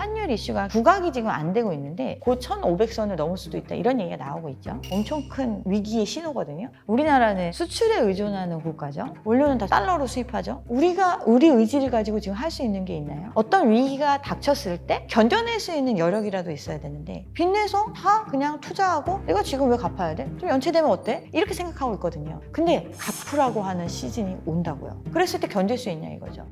환율 이슈가 부각이 지금 안 되고 있는데 곧 1500선을 넘을 수도 있다 이런 얘기가 나오고 있죠. 엄청 큰 위기의 신호거든요. 우리나라는 수출에 의존하는 국가죠. 원료는 다 달러로 수입하죠. 우리가 우리 의지를 가지고 지금 할 수 있는 게 있나요? 어떤 위기가 닥쳤을 때 견뎌낼 수 있는 여력이라도 있어야 되는데 빚내서 다 그냥 투자하고 내가 지금 왜 갚아야 돼? 좀 연체되면 어때? 이렇게 생각하고 있거든요. 근데 갚으라고 하는 시즌이 온다고요. 그랬을 때 견딜 수 있냐 이거죠.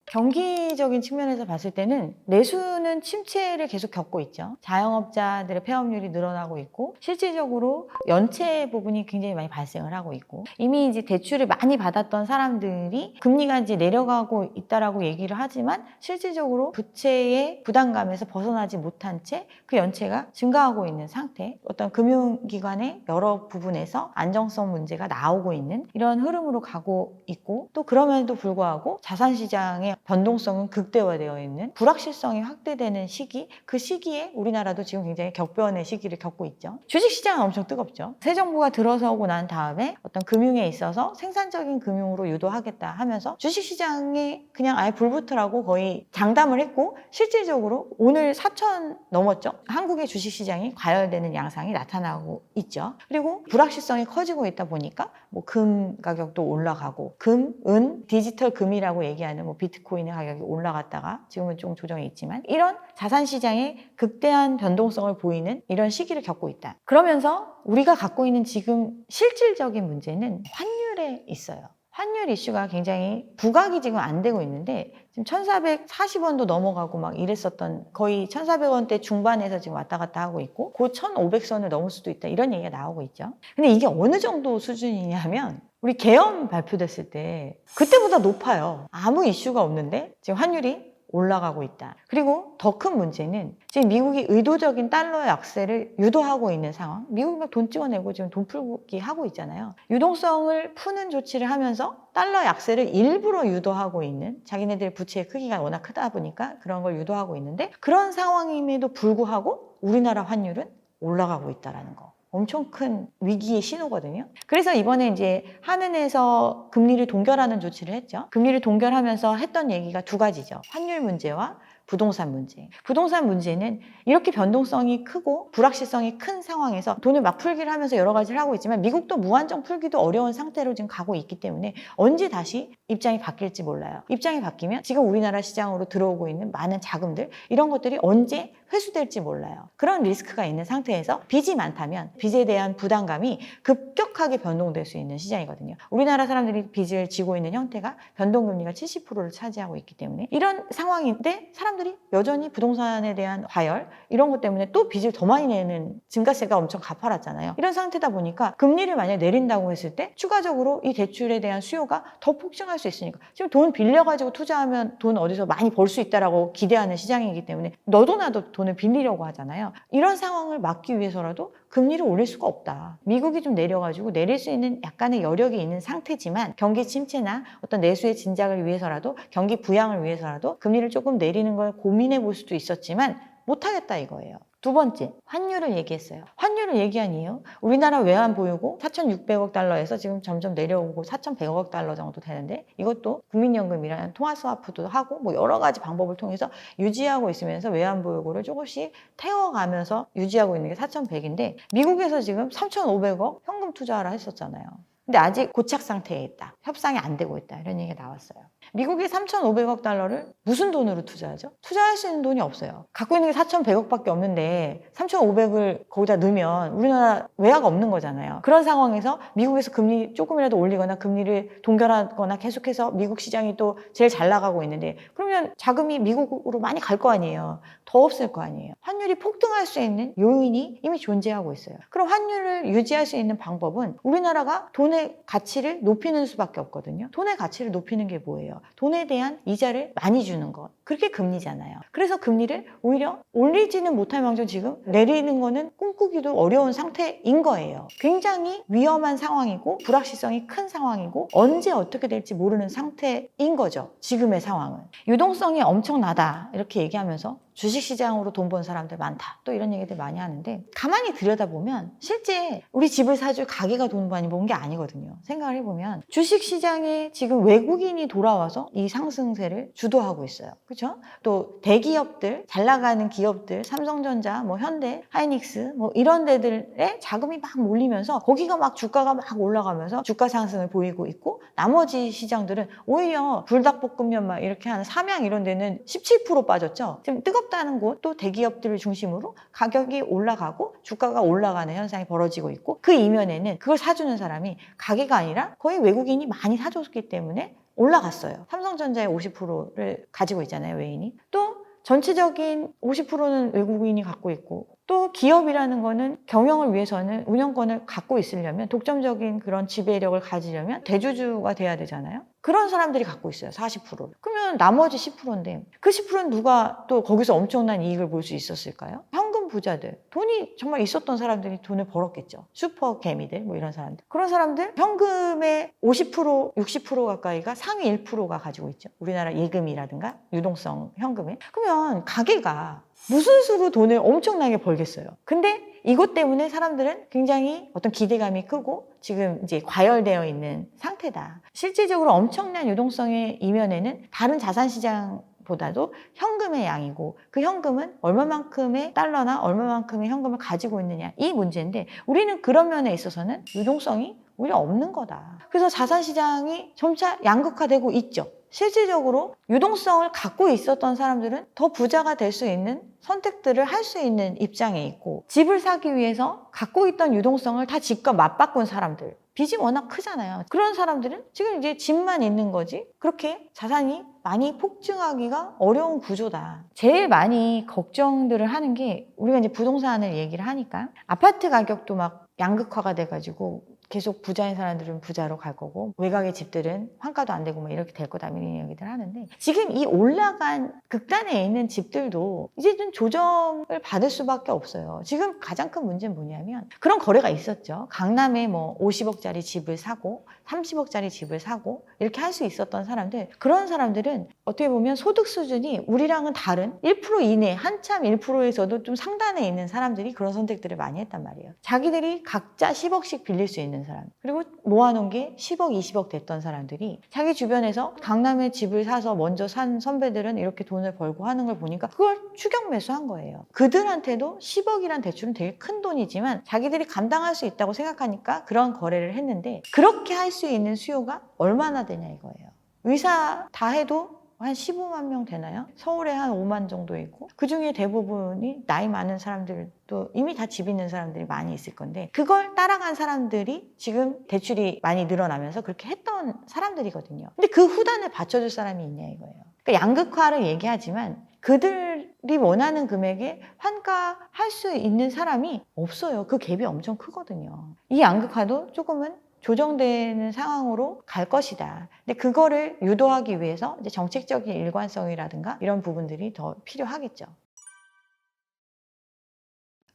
경기적인 측면에서 봤을 때는 내수는 침체를 계속 겪고 있죠. 자영업자들의 폐업률이 늘어나고 있고 실질적으로 연체 부분이 굉장히 많이 발생을 하고 있고 이미 이제 대출을 많이 받았던 사람들이 금리가 이제 내려가고 있다라고 얘기를 하지만 실질적으로 부채의 부담감에서 벗어나지 못한 채 그 연체가 증가하고 있는 상태, 어떤 금융기관의 여러 부분에서 안정성 문제가 나오고 있는 이런 흐름으로 가고 있고 또 그럼에도 불구하고 자산시장의 변동성은 극대화되어 있는 불확실성이 확대되는 시기, 그 시기에 우리나라도 지금 굉장히 격변의 시기를 겪고 있죠. 주식시장은 엄청 뜨겁죠. 새 정부가 들어서고 난 다음에 어떤 금융에 있어서 생산적인 금융으로 유도하겠다 하면서 주식시장에 그냥 아예 불붙으라고 거의 장담을 했고 실질적으로 오늘 4천 넘었죠. 한국의 주식시장이 과열되는 양상이 나타나고 있죠. 그리고 불확실성이 커지고 있다 보니까 뭐 금 가격도 올라가고 금, 은, 디지털 금이라고 얘기하는 뭐 비트코인의 가격이 올라갔다가 지금은 좀 조정이 있지만 이런 자산시장의 극대한 변동성을 보이는 이런 시기를 겪고 있다. 그러면서 우리가 갖고 있는 지금 실질적인 문제는 환율에 있어요. 환율 이슈가 굉장히 부각이 지금 안 되고 있는데 지금 1440원도 넘어가고 막 이랬었던 거의 1400원대 중반에서 지금 왔다 갔다 하고 있고 곧 1500선을 넘을 수도 있다 이런 얘기가 나오고 있죠. 근데 이게 어느 정도 수준이냐면 우리 계엄 발표됐을 때 그때보다 높아요. 아무 이슈가 없는데 지금 환율이 올라가고 있다. 그리고 더 큰 문제는 지금 미국이 의도적인 달러의 약세를 유도하고 있는 상황. 미국이 막 돈 찍어내고 지금 돈 풀기 하고 있잖아요. 유동성을 푸는 조치를 하면서 달러 약세를 일부러 유도하고 있는 자기네들 부채의 크기가 워낙 크다 보니까 그런 걸 유도하고 있는데 그런 상황임에도 불구하고 우리나라 환율은 올라가고 있다는 거. 엄청 큰 위기의 신호거든요. 그래서 이번에 이제 한은에서 금리를 동결하는 조치를 했죠. 금리를 동결하면서 했던 얘기가 두 가지죠. 환율 문제와 부동산 문제. 부동산 문제는 이렇게 변동성이 크고 불확실성이 큰 상황에서 돈을 막 풀기를 하면서 여러 가지를 하고 있지만 미국도 무한정 풀기도 어려운 상태로 지금 가고 있기 때문에 언제 다시 입장이 바뀔지 몰라요. 입장이 바뀌면 지금 우리나라 시장으로 들어오고 있는 많은 자금들 이런 것들이 언제 회수될지 몰라요. 그런 리스크가 있는 상태에서 빚이 많다면 빚에 대한 부담감이 급격하게 변동될 수 있는 시장이거든요. 우리나라 사람들이 빚을 지고 있는 형태가 변동금리가 70%를 차지하고 있기 때문에 이런 상황인데 사람들이 여전히 부동산에 대한 과열 이런 것 때문에 또 빚을 더 많이 내는 증가세가 엄청 가파랐잖아요. 이런 상태다 보니까 금리를 만약 내린다고 했을 때 추가적으로 이 대출에 대한 수요가 더 폭증할 수 있으니까 지금 돈 빌려가지고 투자하면 돈 어디서 많이 벌 수 있다라고 기대하는 시장이기 때문에 너도 나도 돈을 빌리려고 하잖아요. 이런 상황을 막기 위해서라도 금리를 올릴 수가 없다. 미국이 좀 내려가지고 내릴 수 있는 약간의 여력이 있는 상태지만 경기 침체나 어떤 내수의 진작을 위해서라도 경기 부양을 위해서라도 금리를 조금 내리는 걸 고민해 볼 수도 있었지만 못하겠다 이거예요. 두 번째, 환율을 얘기했어요. 환율을 얘기한 이유, 우리나라 외환 보유고 4,600억 달러에서 지금 점점 내려오고 4,100억 달러 정도 되는데 이것도 국민연금이라는 통화스와프도 하고 뭐 여러 가지 방법을 통해서 유지하고 있으면서 외환 보유고를 조금씩 태워가면서 유지하고 있는 게 4,100인데 미국에서 지금 3,500억 현금 투자하라 했었잖아요. 근데 아직 고착 상태에 있다. 협상이 안 되고 있다. 이런 얘기가 나왔어요. 미국이 3,500억 달러를 무슨 돈으로 투자하죠? 투자할 수 있는 돈이 없어요. 갖고 있는 게 4,100억밖에 없는데 3,500을 거기다 넣으면 우리나라 외화가 없는 거잖아요. 그런 상황에서 미국에서 금리 조금이라도 올리거나 금리를 동결하거나 계속해서 미국 시장이 또 제일 잘 나가고 있는데 그러면 자금이 미국으로 많이 갈 거 아니에요. 더 없을 거 아니에요. 환율이 폭등할 수 있는 요인이 이미 존재하고 있어요. 그럼 환율을 유지할 수 있는 방법은 우리나라가 돈의 가치를 높이는 수밖에 없거든요. 돈의 가치를 높이는 게 뭐예요? 돈에 대한 이자를 많이 주는 것. 그렇게 금리잖아요. 그래서 금리를 오히려 올리지는 못할 망정 지금 내리는 거는 꿈꾸기도 어려운 상태인 거예요. 굉장히 위험한 상황이고 불확실성이 큰 상황이고 언제 어떻게 될지 모르는 상태인 거죠. 지금의 상황은. 유동성이 엄청나다 이렇게 얘기하면서 주식시장으로 돈 번 사람들 많다. 또 이런 얘기들 많이 하는데 가만히 들여다보면 실제 우리 집을 사줄 가게가 돈 많이 번 게 아니거든요. 생각을 해보면 주식시장에 지금 외국인이 돌아와서 이 상승세를 주도하고 있어요. 그렇죠? 또 대기업들, 잘 나가는 기업들, 삼성전자, 뭐 현대, 하이닉스 뭐 이런 데들에 자금이 막 몰리면서 거기가 막 주가가 막 올라가면서 주가 상승을 보이고 있고 나머지 시장들은 오히려 불닭볶음면 막 이렇게 하는 삼양 이런 데는 17% 빠졌죠. 지금 뜨겁다는 곳 또 대기업들을 중심으로 가격이 올라가고 주가가 올라가는 현상이 벌어지고 있고 그 이면에는 그걸 사주는 사람이 가게가 아니라 거의 외국인이 많이 사줬기 때문에 올라갔어요. 삼성전자의 50%를 가지고 있잖아요, 외인이. 또 전체적인 50%는 외국인이 갖고 있고 또 기업이라는 거는 경영을 위해서는 운영권을 갖고 있으려면 독점적인 그런 지배력을 가지려면 대주주가 돼야 되잖아요. 그런 사람들이 갖고 있어요. 40%를. 그러면 나머지 10%인데 그 10%는 누가 또 거기서 엄청난 이익을 볼 수 있었을까요? 현금 부자들, 돈이 정말 있었던 사람들이 돈을 벌었겠죠. 슈퍼 개미들 뭐 이런 사람들. 그런 사람들 현금의 50%, 60% 가까이가 상위 1%가 가지고 있죠. 우리나라 예금이라든가 유동성 현금에. 그러면 가게가 무슨 수로 돈을 엄청나게 벌겠어요. 근데 이것 때문에 사람들은 굉장히 어떤 기대감이 크고 지금 이제 과열되어 있는 상태다. 실질적으로 엄청난 유동성의 이면에는 다른 자산시장 보다도 현금의 양이고 그 현금은 얼마만큼의 달러나 얼마만큼의 현금을 가지고 있느냐 이 문제인데 우리는 그런 면에 있어서는 유동성이 오히려 없는 거다. 그래서 자산시장이 점차 양극화되고 있죠. 실질적으로 유동성을 갖고 있었던 사람들은 더 부자가 될 수 있는 선택들을 할 수 있는 입장에 있고 집을 사기 위해서 갖고 있던 유동성을 다 집과 맞바꾼 사람들 빚이 워낙 크잖아요. 그런 사람들은 지금 이제 집만 있는 거지 그렇게 자산이 많이 폭증하기가 어려운 구조다. 제일 많이 걱정들을 하는 게 우리가 이제 부동산을 얘기를 하니까 아파트 가격도 막 양극화가 돼가지고 계속 부자인 사람들은 부자로 갈 거고 외곽의 집들은 환가도 안 되고 뭐 이렇게 될 거다 이런 얘기들 하는데 지금 이 올라간 극단에 있는 집들도 이제 좀 조정을 받을 수밖에 없어요. 지금 가장 큰 문제는 뭐냐면 그런 거래가 있었죠. 강남에 뭐 50억짜리 집을 사고 30억짜리 집을 사고 이렇게 할 수 있었던 사람들 그런 사람들은 어떻게 보면 소득 수준이 우리랑은 다른 1% 이내 한참 1%에서도 좀 상단에 있는 사람들이 그런 선택들을 많이 했단 말이에요. 자기들이 각자 10억씩 빌릴 수 있는 사람 그리고 모아놓은 게 10억, 20억 됐던 사람들이 자기 주변에서 강남에 집을 사서 먼저 산 선배들은 이렇게 돈을 벌고 하는 걸 보니까 그걸 추격 매수한 거예요. 그들한테도 10억이란 대출은 되게 큰 돈이지만 자기들이 감당할 수 있다고 생각하니까 그런 거래를 했는데 그렇게 할 수 있는 수요가 얼마나 되냐 이거예요. 의사 다 해도 한 15만 명 되나요? 서울에 한 5만 정도 있고 그중에 대부분이 나이 많은 사람들도 이미 다 집 있는 사람들이 많이 있을 건데 그걸 따라간 사람들이 지금 대출이 많이 늘어나면서 그렇게 했던 사람들이거든요. 근데 그 후단을 받쳐줄 사람이 있냐 이거예요. 그러니까 양극화를 얘기하지만 그들이 원하는 금액에 환가할 수 있는 사람이 없어요. 그 갭이 엄청 크거든요. 이 양극화도 조금은 조정되는 상황으로 갈 것이다. 근데 그거를 유도하기 위해서 이제 정책적인 일관성이라든가 이런 부분들이 더 필요하겠죠.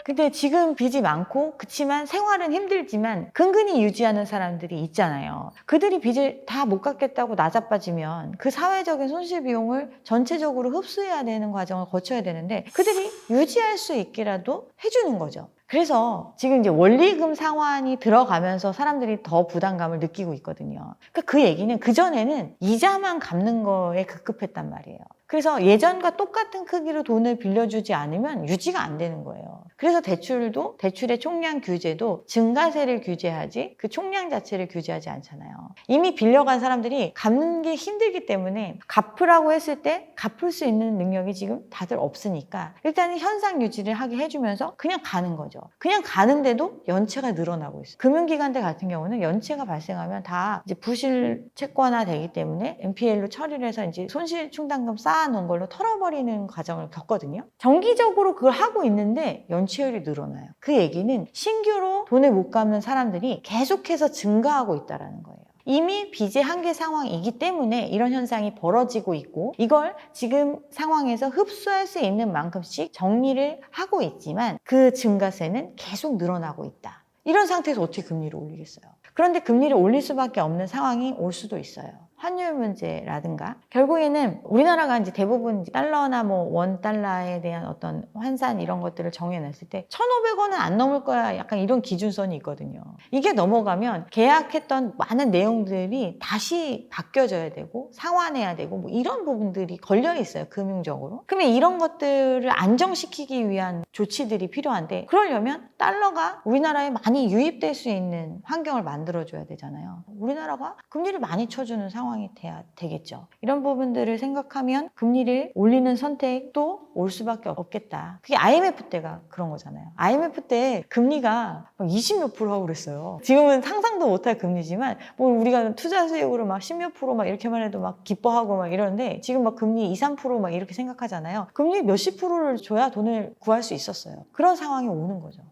근데 지금 빚이 많고 그치만 생활은 힘들지만 근근히 유지하는 사람들이 있잖아요. 그들이 빚을 다 못 갚겠다고 나자빠지면 그 사회적인 손실 비용을 전체적으로 흡수해야 되는 과정을 거쳐야 되는데 그들이 유지할 수 있게라도 해주는 거죠. 그래서 지금 이제 원리금 상환이 들어가면서 사람들이 더 부담감을 느끼고 있거든요. 그러니까 그 얘기는 그전에는 이자만 갚는 거에 급급했단 말이에요. 그래서 예전과 똑같은 크기로 돈을 빌려주지 않으면 유지가 안 되는 거예요. 그래서 대출도 대출의 총량 규제도 증가세를 규제하지 그 총량 자체를 규제하지 않잖아요. 이미 빌려간 사람들이 갚는 게 힘들기 때문에 갚으라고 했을 때 갚을 수 있는 능력이 지금 다들 없으니까 일단은 현상 유지를 하게 해주면서 그냥 가는 거죠. 그냥 가는데도 연체가 늘어나고 있어요. 금융기관들 같은 경우는 연체가 발생하면 다 이제 부실 채권화 되기 때문에 NPL로 처리를 해서 이제 손실 충당금 쌓아놓은 걸로 털어버리는 과정을 겪거든요. 정기적으로 그걸 하고 있는데 연체율이 늘어나요. 그 얘기는 신규로 돈을 못 갚는 사람들이 계속해서 증가하고 있다는 거예요. 이미 빚의 한계 상황이기 때문에 이런 현상이 벌어지고 있고 이걸 지금 상황에서 흡수할 수 있는 만큼씩 정리를 하고 있지만 그 증가세는 계속 늘어나고 있다. 이런 상태에서 어떻게 금리를 올리겠어요? 그런데 금리를 올릴 수밖에 없는 상황이 올 수도 있어요. 환율 문제라든가 결국에는 우리나라가 이제 대부분 달러나 뭐 원 달러에 대한 어떤 환산 이런 것들을 정해놨을 때 1,500원은 안 넘을 거야 약간 이런 기준선이 있거든요. 이게 넘어가면 계약했던 많은 내용들이 다시 바뀌어져야 되고 상환해야 되고 뭐 이런 부분들이 걸려 있어요. 금융적으로. 그러면 이런 것들을 안정시키기 위한 조치들이 필요한데 그러려면 달러가 우리나라에 많이 유입될 수 있는 환경을 만들어줘야 되잖아요. 우리나라가 금리를 많이 쳐주는 상황이 돼야 되겠죠. 이런 부분들을 생각하면 금리를 올리는 선택도 올 수밖에 없겠다. 그게 IMF 때가 그런 거잖아요. IMF 때 금리가 20몇 프로 하고 그랬어요. 지금은 상상도 못할 금리지만 뭐 우리가 투자 수익으로 막 10몇 프로 막 이렇게만 해도 막 기뻐하고 막 이러는데 지금 막 금리 2, 3%막 이렇게 생각하잖아요. 금리 몇십 프로를 줘야 돈을 구할 수 있었어요. 그런 상황이 오는 거죠.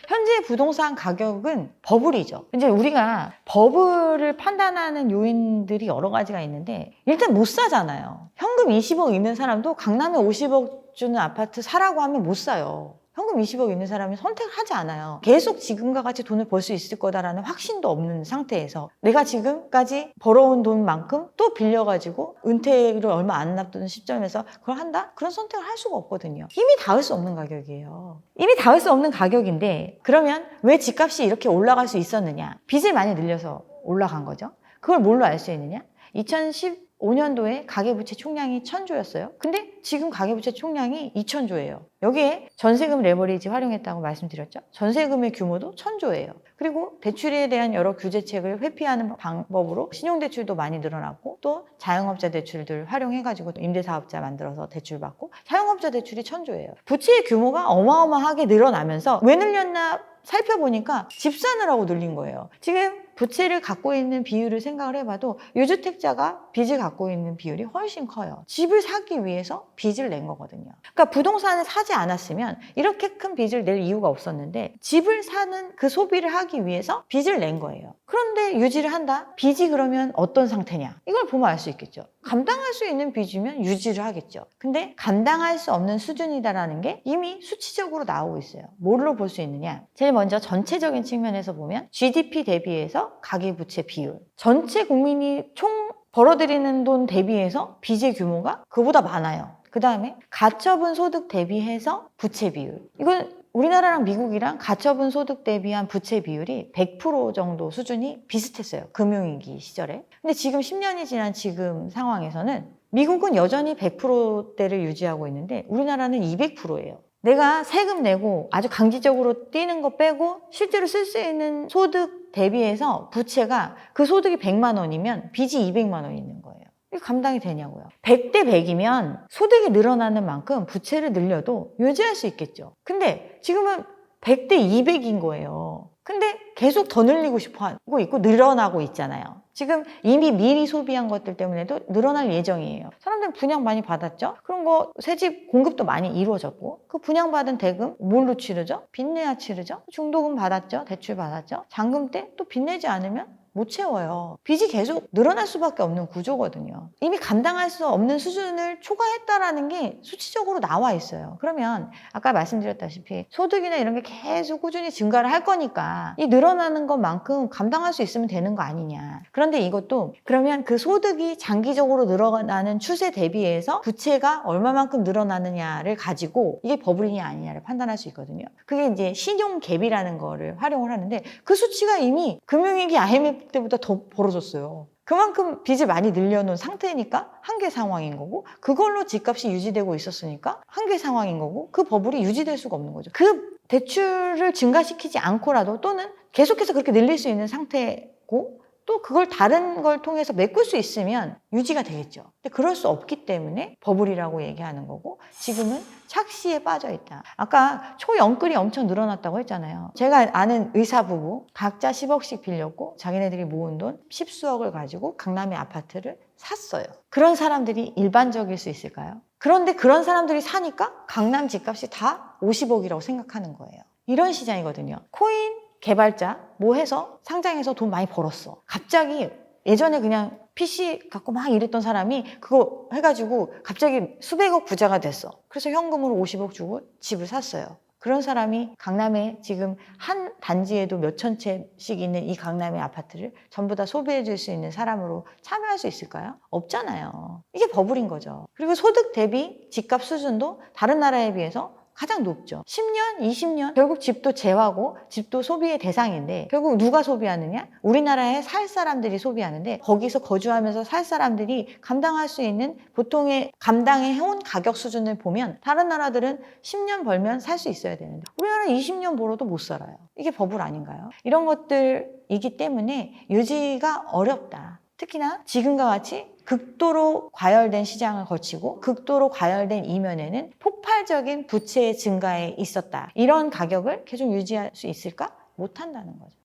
현재 부동산 가격은 버블이죠. 이제 우리가 버블을 판단하는 요인들이 여러 가지가 있는데 일단 못 사잖아요. 현금 20억 있는 사람도 강남에 50억 주는 아파트 사라고 하면 못 사요. 현금 20억 있는 사람이 선택하지 않아요. 계속 지금과 같이 돈을 벌 수 있을 거다라는 확신도 없는 상태에서 내가 지금까지 벌어온 돈만큼 또 빌려가지고 은퇴를 얼마 안 남던 시점에서 그걸 한다? 그런 선택을 할 수가 없거든요. 이미 닿을 수 없는 가격이에요. 이미 닿을 수 없는 가격인데 그러면 왜 집값이 이렇게 올라갈 수 있었느냐? 빚을 많이 늘려서 올라간 거죠. 그걸 뭘로 알 수 있느냐? 2015년도에 가계부채 총량이 1,000조였어요. 근데 지금 가계부채 총량이 2,000조예요. 여기에 전세금 레버리지 활용했다고 말씀드렸죠. 전세금의 규모도 1,000조예요. 그리고 대출에 대한 여러 규제책을 회피하는 방법으로 신용대출도 많이 늘어났고 또 자영업자 대출들 활용해가지고 임대사업자 만들어서 대출받고 자영업자 대출이 1,000조예요. 부채의 규모가 어마어마하게 늘어나면서 왜 늘렸나 살펴보니까 집 사느라고 늘린 거예요. 지금 부채를 갖고 있는 비율을 생각을 해봐도 유주택자가 빚을 갖고 있는 비율이 훨씬 커요. 집을 사기 위해서 빚을 낸 거거든요. 그러니까 부동산을 사지 않았으면 이렇게 큰 빚을 낼 이유가 없었는데 집을 사는 그 소비를 하기 위해서 빚을 낸 거예요. 그런데 유지를 한다? 빚이 그러면 어떤 상태냐? 이걸 보면 알 수 있겠죠. 감당할 수 있는 빚이면 유지를 하겠죠. 근데 감당할 수 없는 수준이다라는 게 이미 수치적으로 나오고 있어요. 뭘로 볼 수 있느냐? 제일 먼저 전체적인 측면에서 보면 GDP 대비해서 가계부채 비율. 전체 국민이 총 벌어들이는 돈 대비해서 빚의 규모가 그보다 많아요. 그 다음에 가처분 소득 대비해서 부채 비율. 이건 우리나라랑 미국이랑 가처분 소득 대비한 부채 비율이 100% 정도 수준이 비슷했어요. 금융위기 시절에. 근데 지금 10년이 지난 지금 상황에서는 미국은 여전히 100%대를 유지하고 있는데 우리나라는 200%예요. 내가 세금 내고 아주 강제적으로 뛰는 거 빼고 실제로 쓸 수 있는 소득 대비해서 부채가 그 소득이 100만 원이면 빚이 200만 원이 있는 거예요. 이게 감당이 되냐고요. 100대 100이면 소득이 늘어나는 만큼 부채를 늘려도 유지할 수 있겠죠. 근데 지금은 100대 200인 거예요. 근데 계속 더 늘리고 싶어 하고 있고 늘어나고 있잖아요. 지금 이미 미리 소비한 것들 때문에도 늘어날 예정이에요. 사람들은 분양 많이 받았죠? 그런 거 새집 공급도 많이 이루어졌고 그 분양받은 대금 뭘로 치르죠? 빚내야 치르죠? 중도금 받았죠? 대출 받았죠? 잔금 때 또 빚내지 않으면 못 채워요. 빚이 계속 늘어날 수밖에 없는 구조거든요. 이미 감당할 수 없는 수준을 초과했다라는 게 수치적으로 나와 있어요. 그러면 아까 말씀드렸다시피 소득이나 이런 게 계속 꾸준히 증가를 할 거니까 이 늘어나는 것만큼 감당할 수 있으면 되는 거 아니냐. 그런데 이것도 그러면 그 소득이 장기적으로 늘어나는 추세 대비해서 부채가 얼마만큼 늘어나느냐를 가지고 이게 버블이냐 아니냐를 판단할 수 있거든요. 그게 이제 신용갭이라는 거를 활용을 하는데 그 수치가 이미 금융위기 IMF 때보다 더 벌어졌어요. 그만큼 빚을 많이 늘려놓은 상태니까 한계 상황인 거고 그걸로 집값이 유지되고 있었으니까 한계 상황인 거고 그 버블이 유지될 수가 없는 거죠. 그 대출을 증가시키지 않고라도 또는 계속해서 그렇게 늘릴 수 있는 상태고 또 그걸 다른 걸 통해서 메꿀 수 있으면 유지가 되겠죠. 근데 그럴 수 없기 때문에 버블이라고 얘기하는 거고 지금은 착시에 빠져 있다. 아까 초연끌이 엄청 늘어났다고 했잖아요. 제가 아는 의사 부부 각자 10억씩 빌렸고 자기네들이 모은 돈 10수억을 가지고 강남의 아파트를 샀어요. 그런 사람들이 일반적일 수 있을까요? 그런데 그런 사람들이 사니까 강남 집값이 다 50억이라고 생각하는 거예요. 이런 시장이거든요. 코인 개발자 뭐 해서 상장해서 돈 많이 벌었어. 갑자기 예전에 그냥 PC 갖고 막 이랬던 사람이 그거 해가지고 갑자기 수백억 부자가 됐어. 그래서 현금으로 50억 주고 집을 샀어요. 그런 사람이 강남에 지금 한 단지에도 몇천 채씩 있는 이 강남의 아파트를 전부 다 소비해 줄 수 있는 사람으로 참여할 수 있을까요? 없잖아요. 이게 버블인 거죠. 그리고 소득 대비 집값 수준도 다른 나라에 비해서 가장 높죠. 10년, 20년 결국 집도 재화고 집도 소비의 대상인데 결국 누가 소비하느냐? 우리나라에 살 사람들이 소비하는데 거기서 거주하면서 살 사람들이 감당할 수 있는 보통의 감당해 온 가격 수준을 보면 다른 나라들은 10년 벌면 살 수 있어야 되는데 우리나라는 20년 벌어도 못 살아요. 이게 버블 아닌가요? 이런 것들이기 때문에 유지가 어렵다. 특히나 지금과 같이 극도로 과열된 시장을 거치고 극도로 과열된 이면에는 폭발적인 부채의 증가에 있었다. 이런 가격을 계속 유지할 수 있을까? 못한다는 거죠.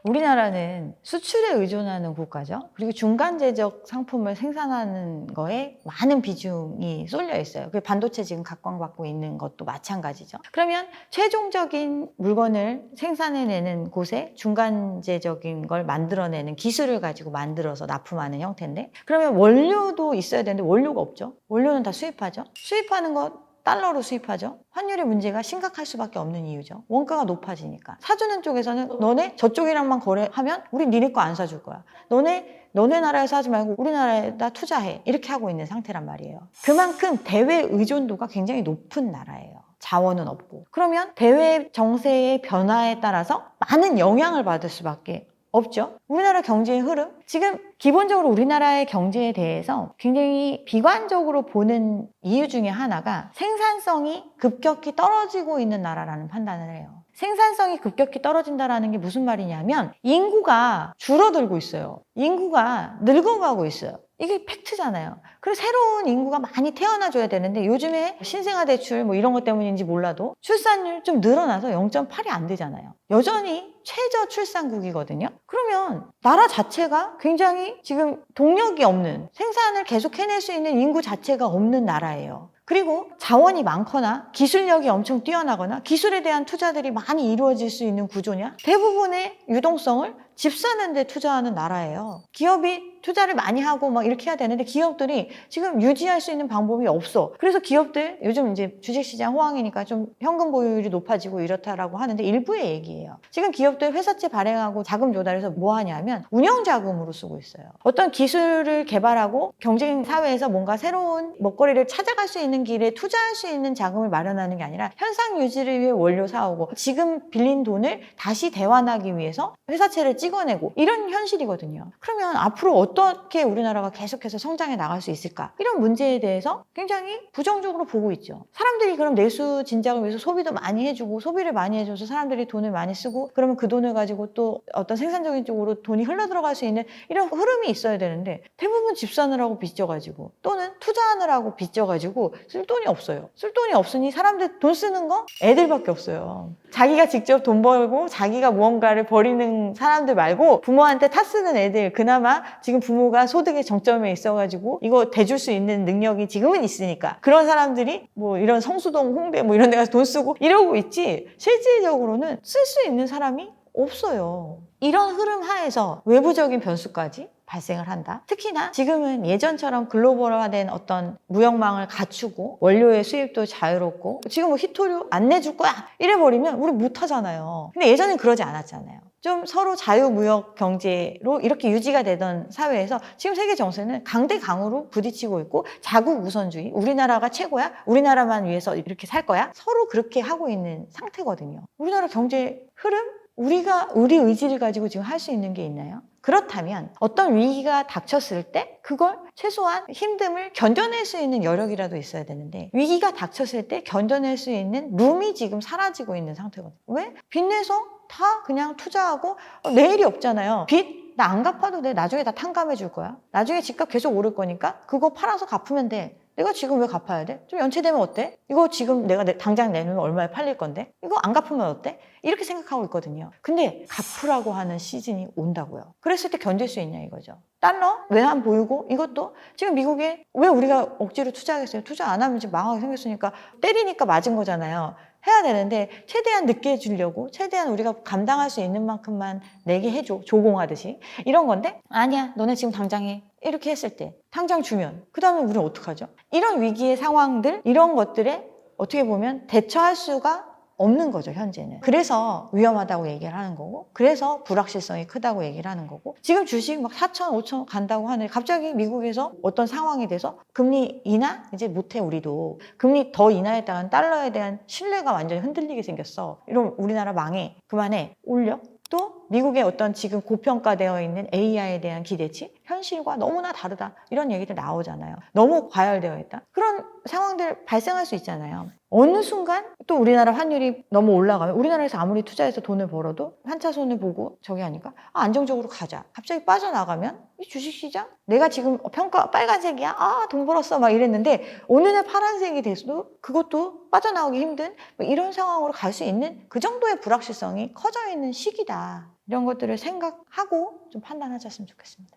우리나라는 수출에 의존하는 국가죠. 그리고 중간재적 상품을 생산하는 거에 많은 비중이 쏠려 있어요. 그 반도체 지금 각광받고 있는 것도 마찬가지죠. 그러면 최종적인 물건을 생산해내는 곳에 중간재적인 걸 만들어내는 기술을 가지고 만들어서 납품하는 형태인데 그러면 원료도 있어야 되는데 원료가 없죠. 원료는 다 수입하죠. 수입하는 것 달러로 수입하죠. 환율의 문제가 심각할 수밖에 없는 이유죠. 원가가 높아지니까. 사주는 쪽에서는 너네 저쪽이랑만 거래하면 우리 니네 거 안 사줄 거야. 너네 나라에서 하지 말고 우리나라에다 투자해. 이렇게 하고 있는 상태란 말이에요. 그만큼 대외 의존도가 굉장히 높은 나라예요. 자원은 없고. 그러면 대외 정세의 변화에 따라서 많은 영향을 받을 수밖에 없죠. 우리나라 경제의 흐름? 지금 기본적으로 우리나라의 경제에 대해서 굉장히 비관적으로 보는 이유 중에 하나가 생산성이 급격히 떨어지고 있는 나라라는 판단을 해요. 생산성이 급격히 떨어진다는 게 무슨 말이냐면 인구가 줄어들고 있어요. 인구가 늙어가고 있어요. 이게 팩트잖아요. 그래서 새로운 인구가 많이 태어나줘야 되는데 요즘에 신생아 대출 뭐 이런 것 때문인지 몰라도 출산율 좀 늘어나서 0.8이 안 되잖아요. 여전히 최저 출산국이거든요. 그러면 나라 자체가 굉장히 지금 동력이 없는 생산을 계속 해낼 수 있는 인구 자체가 없는 나라예요. 그리고 자원이 많거나 기술력이 엄청 뛰어나거나 기술에 대한 투자들이 많이 이루어질 수 있는 구조냐? 대부분의 유동성을 집 사는 데 투자하는 나라예요. 기업이 투자를 많이 하고 막 이렇게 해야 되는데 기업들이 지금 유지할 수 있는 방법이 없어. 그래서 기업들 요즘 이제 주식시장 호황이니까 좀 현금 보유율이 높아지고 이렇다라고 하는데 일부의 얘기예요. 지금 기업들 회사채 발행하고 자금 조달해서 뭐 하냐면 운영자금으로 쓰고 있어요. 어떤 기술을 개발하고 경쟁 사회에서 뭔가 새로운 먹거리를 찾아갈 수 있는 길에 투자할 수 있는 자금을 마련하는 게 아니라 현상 유지를 위해 원료 사오고 지금 빌린 돈을 다시 대환하기 위해서 회사채를 찍어내고 이런 현실이거든요. 그러면 앞으로 어떻게 우리나라가 계속해서 성장해 나갈 수 있을까? 이런 문제에 대해서 굉장히 부정적으로 보고 있죠. 사람들이 그럼 내수 진작을 위해서 소비도 많이 해주고 소비를 많이 해줘서 사람들이 돈을 많이 쓰고 그러면 그 돈을 가지고 또 어떤 생산적인 쪽으로 돈이 흘러들어갈 수 있는 이런 흐름이 있어야 되는데 대부분 집 사느라고 빚져가지고 또는 투자하느라고 빚져가지고 쓸 돈이 없어요. 쓸 돈이 없으니 사람들 돈 쓰는 거 애들밖에 없어요. 자기가 직접 돈 벌고 자기가 무언가를 벌이는 사람들 말고 부모한테 탓쓰는 애들 그나마 지금 부모가 소득의 정점에 있어가지고 이거 대줄 수 있는 능력이 지금은 있으니까 그런 사람들이 뭐 이런 성수동 홍대 뭐 이런 데 가서 돈 쓰고 이러고 있지 실질적으로는 쓸 수 있는 사람이 없어요. 이런 흐름 하에서 외부적인 변수까지 발생을 한다. 특히나 지금은 예전처럼 글로벌화된 어떤 무역망을 갖추고 원료의 수입도 자유롭고 지금 뭐 히토류 안 내줄 거야 이래버리면 우리 못하잖아요. 근데 예전엔 그러지 않았잖아요. 좀 서로 자유무역 경제로 이렇게 유지가 되던 사회에서 지금 세계 정세는 강대강으로 부딪히고 있고 자국 우선주의 우리나라가 최고야 우리나라만 위해서 이렇게 살 거야 서로 그렇게 하고 있는 상태거든요. 우리나라 경제 흐름? 우리 의지를 가지고 지금 할 수 있는 게 있나요? 그렇다면 어떤 위기가 닥쳤을 때 그걸 최소한 힘듦을 견뎌낼 수 있는 여력이라도 있어야 되는데 위기가 닥쳤을 때 견뎌낼 수 있는 룸이 지금 사라지고 있는 상태거든요. 왜? 빚내서 다 그냥 투자하고 내일이 없잖아요. 빚? 나 안 갚아도 돼. 나중에 다 탕감해 줄 거야. 나중에 집값 계속 오를 거니까 그거 팔아서 갚으면 돼. 내가 지금 왜 갚아야 돼? 좀 연체되면 어때? 이거 지금 내가 당장 내놓으면 얼마에 팔릴 건데? 이거 안 갚으면 어때? 이렇게 생각하고 있거든요. 근데 갚으라고 하는 시즌이 온다고요. 그랬을 때 견딜 수 있냐 이거죠. 달러? 외환 보유고? 이것도 지금 미국에 왜 우리가 억지로 투자하겠어요? 투자 안 하면 지금 망하게 생겼으니까 때리니까 맞은 거잖아요. 해야 되는데 최대한 늦게 주려고 최대한 우리가 감당할 수 있는 만큼만 내게 해줘. 조공하듯이. 이런 건데 아니야. 너네 지금 당장 해. 이렇게 했을 때 당장 주면 그 다음에 우리는 어떡하죠? 이런 위기의 상황들 이런 것들에 어떻게 보면 대처할 수가 없는 거죠, 현재는. 그래서 위험하다고 얘기를 하는 거고, 그래서 불확실성이 크다고 얘기를 하는 거고, 지금 주식 막 4천, 5천 간다고 하는데 갑자기 미국에서 어떤 상황이 돼서 금리 인하? 이제 못해, 우리도. 금리 더 인하에 따른 달러에 대한 신뢰가 완전히 흔들리게 생겼어. 이러면 우리나라 망해. 그만해. 올려. 또 미국의 어떤 지금 고평가되어 있는 AI에 대한 기대치, 현실과 너무나 다르다. 이런 얘기들 나오잖아요. 너무 과열되어 있다. 그런 상황들 발생할 수 있잖아요. 어느 순간 또 우리나라 환율이 너무 올라가면 우리나라에서 아무리 투자해서 돈을 벌어도 환차손을 보고 저기 하니까 안정적으로 가자. 갑자기 빠져나가면 이 주식시장? 내가 지금 평가 빨간색이야? 돈 벌었어. 막 이랬는데 어느 날 파란색이 돼서도 그것도 빠져나오기 힘든 뭐 이런 상황으로 갈 수 있는 그 정도의 불확실성이 커져 있는 시기다. 이런 것들을 생각하고 좀 판단하셨으면 좋겠습니다.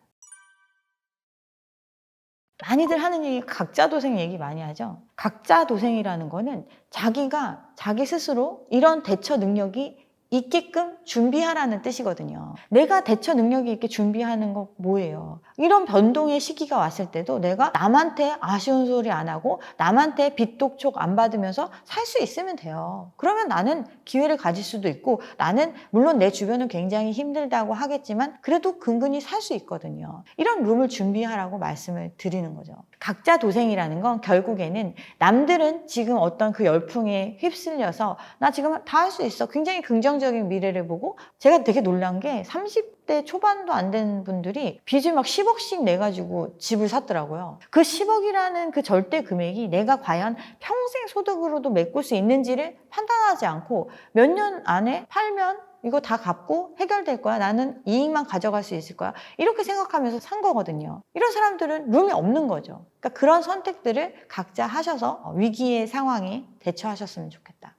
많이들 하는 얘기 각자도생 얘기 많이 하죠. 각자도생이라는 거는 자기가 자기 스스로 이런 대처 능력이 있게끔 준비하라는 뜻이거든요. 내가 대처 능력이 있게 준비하는 거 뭐예요? 이런 변동의 시기가 왔을 때도 내가 남한테 아쉬운 소리 안 하고 남한테 빚독촉 안 받으면서 살 수 있으면 돼요. 그러면 나는 기회를 가질 수도 있고 나는 물론 내 주변은 굉장히 힘들다고 하겠지만 그래도 근근히 살 수 있거든요. 이런 룸을 준비하라고 말씀을 드리는 거죠. 각자 도생이라는 건 결국에는 남들은 지금 어떤 그 열풍에 휩쓸려서 나 지금 다 할 수 있어. 굉장히 긍정적인 미래를 보고 제가 되게 놀란 게 30대 초반도 안 된 분들이 빚을 막 10억씩 내가지고 집을 샀더라고요. 그 10억이라는 그 절대 금액이 내가 과연 평생 소득으로도 메꿀 수 있는지를 판단하지 않고 몇 년 안에 팔면 이거 다 갚고 해결될 거야. 나는 이익만 가져갈 수 있을 거야. 이렇게 생각하면서 산 거거든요. 이런 사람들은 룸이 없는 거죠. 그러니까 그런 선택들을 각자 하셔서 위기의 상황에 대처하셨으면 좋겠다.